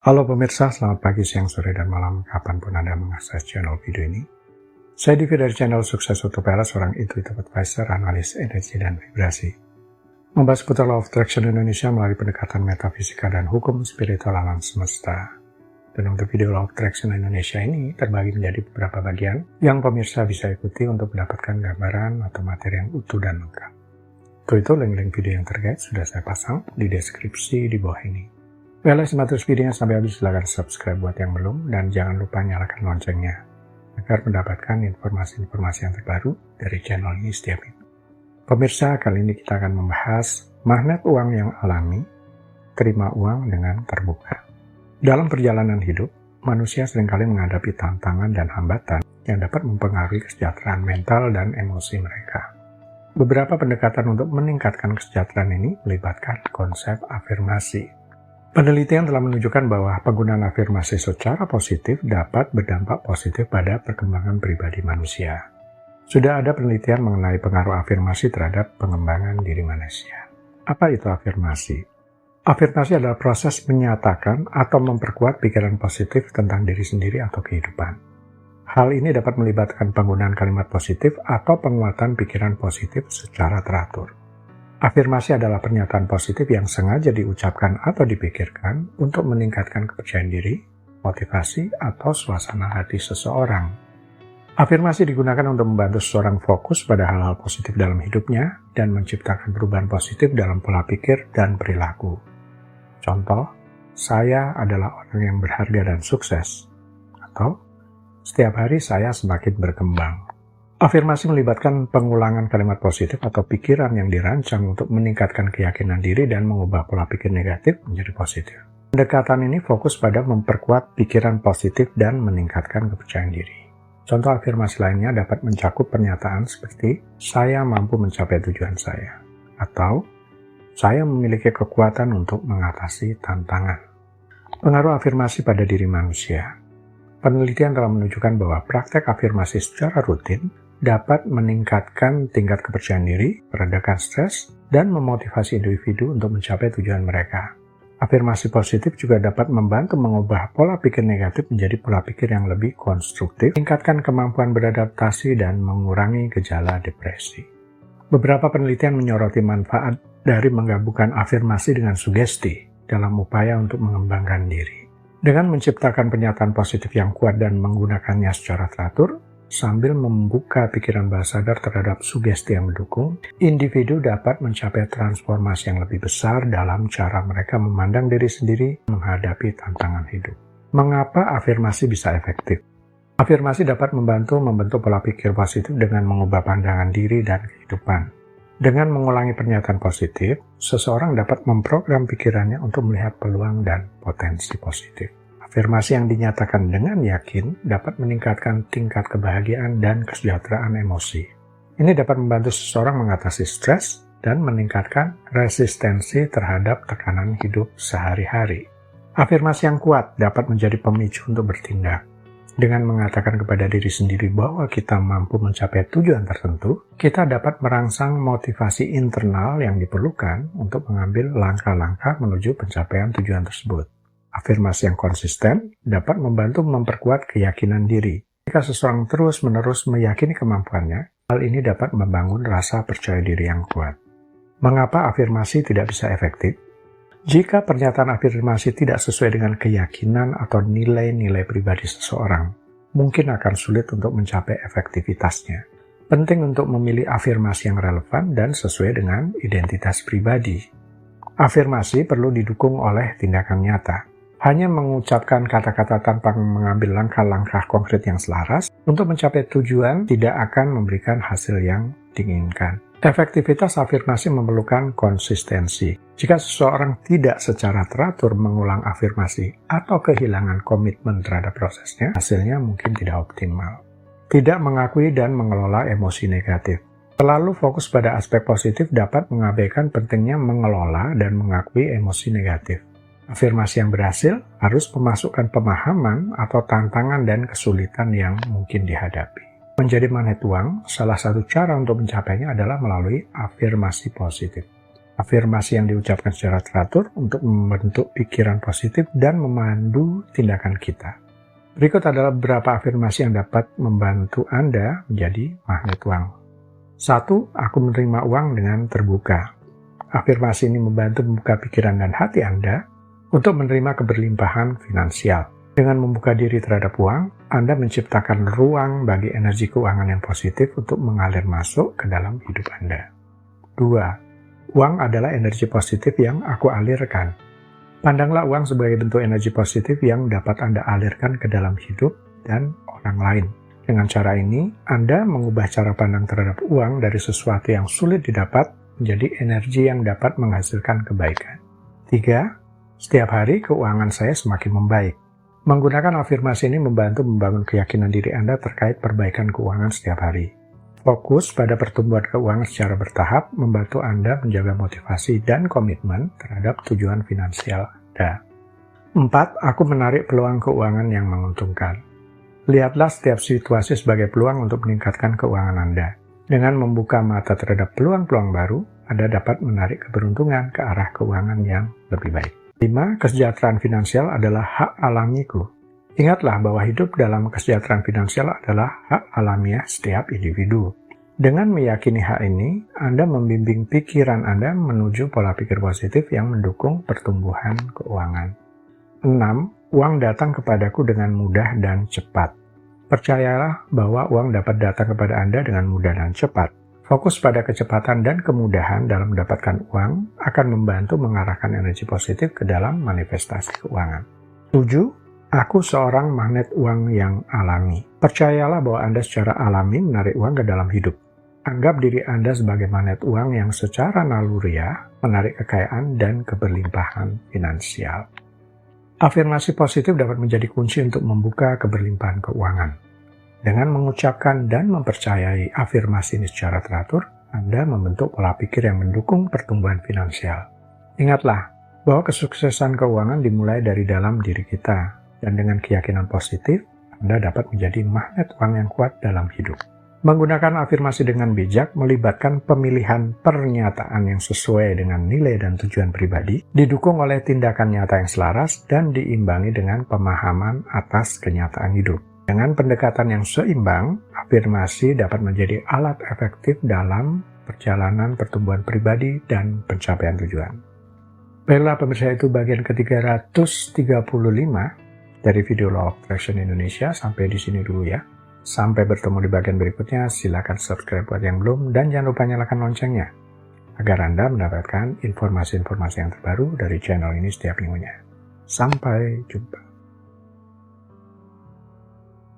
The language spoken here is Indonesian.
Halo pemirsa, selamat pagi, siang, sore, dan malam kapanpun Anda mengakses channel video ini. Saya Divi dari channel Sukses Utopia, seorang intuitive advisor, analis energi dan vibrasi. Membahas seputar Law of Attraction Indonesia melalui pendekatan metafisika dan hukum spiritual alam semesta. Dan untuk video Law of Attraction Indonesia ini terbagi menjadi beberapa bagian yang pemirsa bisa ikuti untuk mendapatkan gambaran atau materi yang utuh dan lengkap. Untuk itu, link-link video yang terkait sudah saya pasang di deskripsi di bawah ini. Bila simak terus videonya sampai habis, silahkan subscribe buat yang belum, dan jangan lupa nyalakan loncengnya agar mendapatkan informasi-informasi yang terbaru dari channel ini setiap minggu. Pemirsa, kali ini kita akan membahas magnet uang yang alami, terima uang dengan terbuka. Dalam perjalanan hidup, manusia seringkali menghadapi tantangan dan hambatan yang dapat mempengaruhi kesejahteraan mental dan emosi mereka. Beberapa pendekatan untuk meningkatkan kesejahteraan ini melibatkan konsep afirmasi. Penelitian telah menunjukkan bahwa penggunaan afirmasi secara positif dapat berdampak positif pada perkembangan pribadi manusia. Sudah ada penelitian mengenai pengaruh afirmasi terhadap pengembangan diri manusia. Apa itu afirmasi? Afirmasi adalah proses menyatakan atau memperkuat pikiran positif tentang diri sendiri atau kehidupan. Hal ini dapat melibatkan penggunaan kalimat positif atau penguatan pikiran positif secara teratur. Afirmasi adalah pernyataan positif yang sengaja diucapkan atau dipikirkan untuk meningkatkan kepercayaan diri, motivasi, atau suasana hati seseorang. Afirmasi digunakan untuk membantu seseorang fokus pada hal-hal positif dalam hidupnya dan menciptakan perubahan positif dalam pola pikir dan perilaku. Contoh, saya adalah orang yang berharga dan sukses. Atau, setiap hari saya semakin berkembang. Afirmasi melibatkan pengulangan kalimat positif atau pikiran yang dirancang untuk meningkatkan keyakinan diri dan mengubah pola pikir negatif menjadi positif. Pendekatan ini fokus pada memperkuat pikiran positif dan meningkatkan kepercayaan diri. Contoh afirmasi lainnya dapat mencakup pernyataan seperti, saya mampu mencapai tujuan saya, atau saya memiliki kekuatan untuk mengatasi tantangan. Pengaruh afirmasi pada diri manusia. Penelitian telah menunjukkan bahwa praktek afirmasi secara rutin dapat meningkatkan tingkat kepercayaan diri, meredakan stres, dan memotivasi individu untuk mencapai tujuan mereka. Afirmasi positif juga dapat membantu mengubah pola pikir negatif menjadi pola pikir yang lebih konstruktif, meningkatkan kemampuan beradaptasi, dan mengurangi gejala depresi. Beberapa penelitian menyoroti manfaat dari menggabungkan afirmasi dengan sugesti dalam upaya untuk mengembangkan diri. Dengan menciptakan pernyataan positif yang kuat dan menggunakannya secara teratur, sambil membuka pikiran bawah sadar terhadap sugesti yang mendukung, individu dapat mencapai transformasi yang lebih besar dalam cara mereka memandang diri sendiri menghadapi tantangan hidup. Mengapa afirmasi bisa efektif? Afirmasi dapat membantu membentuk pola pikir positif dengan mengubah pandangan diri dan kehidupan. Dengan mengulangi pernyataan positif, seseorang dapat memprogram pikirannya untuk melihat peluang dan potensi positif. Afirmasi yang dinyatakan dengan yakin dapat meningkatkan tingkat kebahagiaan dan kesejahteraan emosi. Ini dapat membantu seseorang mengatasi stres dan meningkatkan resistensi terhadap tekanan hidup sehari-hari. Afirmasi yang kuat dapat menjadi pemicu untuk bertindak. Dengan mengatakan kepada diri sendiri bahwa kita mampu mencapai tujuan tertentu, kita dapat merangsang motivasi internal yang diperlukan untuk mengambil langkah-langkah menuju pencapaian tujuan tersebut. Afirmasi yang konsisten dapat membantu memperkuat keyakinan diri. Jika seseorang terus-menerus meyakini kemampuannya, hal ini dapat membangun rasa percaya diri yang kuat. Mengapa afirmasi tidak bisa efektif? Jika pernyataan afirmasi tidak sesuai dengan keyakinan atau nilai-nilai pribadi seseorang, mungkin akan sulit untuk mencapai efektivitasnya. Penting untuk memilih afirmasi yang relevan dan sesuai dengan identitas pribadi. Afirmasi perlu didukung oleh tindakan nyata. Hanya mengucapkan kata-kata tanpa mengambil langkah-langkah konkret yang selaras untuk mencapai tujuan tidak akan memberikan hasil yang diinginkan. Efektivitas afirmasi memerlukan konsistensi. Jika seseorang tidak secara teratur mengulang afirmasi atau kehilangan komitmen terhadap prosesnya, hasilnya mungkin tidak optimal. Tidak mengakui dan mengelola emosi negatif. Terlalu fokus pada aspek positif dapat mengabaikan pentingnya mengelola dan mengakui emosi negatif. Afirmasi yang berhasil harus memasukkan pemahaman atau tantangan dan kesulitan yang mungkin dihadapi. Menjadi magnet uang, salah satu cara untuk mencapainya adalah melalui afirmasi positif. Afirmasi yang diucapkan secara teratur untuk membentuk pikiran positif dan memandu tindakan kita. Berikut adalah beberapa afirmasi yang dapat membantu Anda menjadi magnet uang. 1. Aku menerima uang dengan terbuka. Afirmasi ini membantu membuka pikiran dan hati Anda untuk menerima keberlimpahan finansial. Dengan membuka diri terhadap uang, Anda menciptakan ruang bagi energi keuangan yang positif untuk mengalir masuk ke dalam hidup Anda. 2. Uang adalah energi positif yang aku alirkan. Pandanglah uang sebagai bentuk energi positif yang dapat Anda alirkan ke dalam hidup dan orang lain. Dengan cara ini, Anda mengubah cara pandang terhadap uang dari sesuatu yang sulit didapat menjadi energi yang dapat menghasilkan kebaikan. 3. Setiap hari keuangan saya semakin membaik. Menggunakan afirmasi ini membantu membangun keyakinan diri Anda terkait perbaikan keuangan setiap hari. Fokus pada pertumbuhan keuangan secara bertahap membantu Anda menjaga motivasi dan komitmen terhadap tujuan finansial Anda. 4. Aku menarik peluang keuangan yang menguntungkan. Lihatlah setiap situasi sebagai peluang untuk meningkatkan keuangan Anda. Dengan membuka mata terhadap peluang-peluang baru, Anda dapat menarik keberuntungan ke arah keuangan yang lebih baik. 5. Kesejahteraan finansial adalah hak alamiku. Ingatlah bahwa hidup dalam kesejahteraan finansial adalah hak alamiah setiap individu. Dengan meyakini hak ini, Anda membimbing pikiran Anda menuju pola pikir positif yang mendukung pertumbuhan keuangan. 6. Uang datang kepadaku dengan mudah dan cepat. Percayalah bahwa uang dapat datang kepada Anda dengan mudah dan cepat. Fokus pada kecepatan dan kemudahan dalam mendapatkan uang akan membantu mengarahkan energi positif ke dalam manifestasi keuangan. 7. Aku seorang magnet uang yang alami. Percayalah bahwa Anda secara alami menarik uang ke dalam hidup. Anggap diri Anda sebagai magnet uang yang secara naluriah menarik kekayaan dan keberlimpahan finansial. Afirmasi positif dapat menjadi kunci untuk membuka keberlimpahan keuangan. Dengan mengucapkan dan mempercayai afirmasi ini secara teratur, Anda membentuk pola pikir yang mendukung pertumbuhan finansial. Ingatlah bahwa kesuksesan keuangan dimulai dari dalam diri kita. Dan dengan keyakinan positif, Anda dapat menjadi magnet uang yang kuat dalam hidup. Menggunakan afirmasi dengan bijak melibatkan pemilihan pernyataan yang sesuai dengan nilai dan tujuan pribadi, didukung oleh tindakan nyata yang selaras, dan diimbangi dengan pemahaman atas kenyataan hidup. Dengan pendekatan yang seimbang, afirmasi dapat menjadi alat efektif dalam perjalanan pertumbuhan pribadi dan pencapaian tujuan. Baiklah pemirsa, itu bagian ke-335 dari video Law of Attraction Indonesia. Sampai di sini dulu ya. Sampai bertemu di bagian berikutnya. Silakan subscribe buat yang belum dan jangan lupa nyalakan loncengnya agar Anda mendapatkan informasi-informasi yang terbaru dari channel ini setiap minggunya. Sampai jumpa.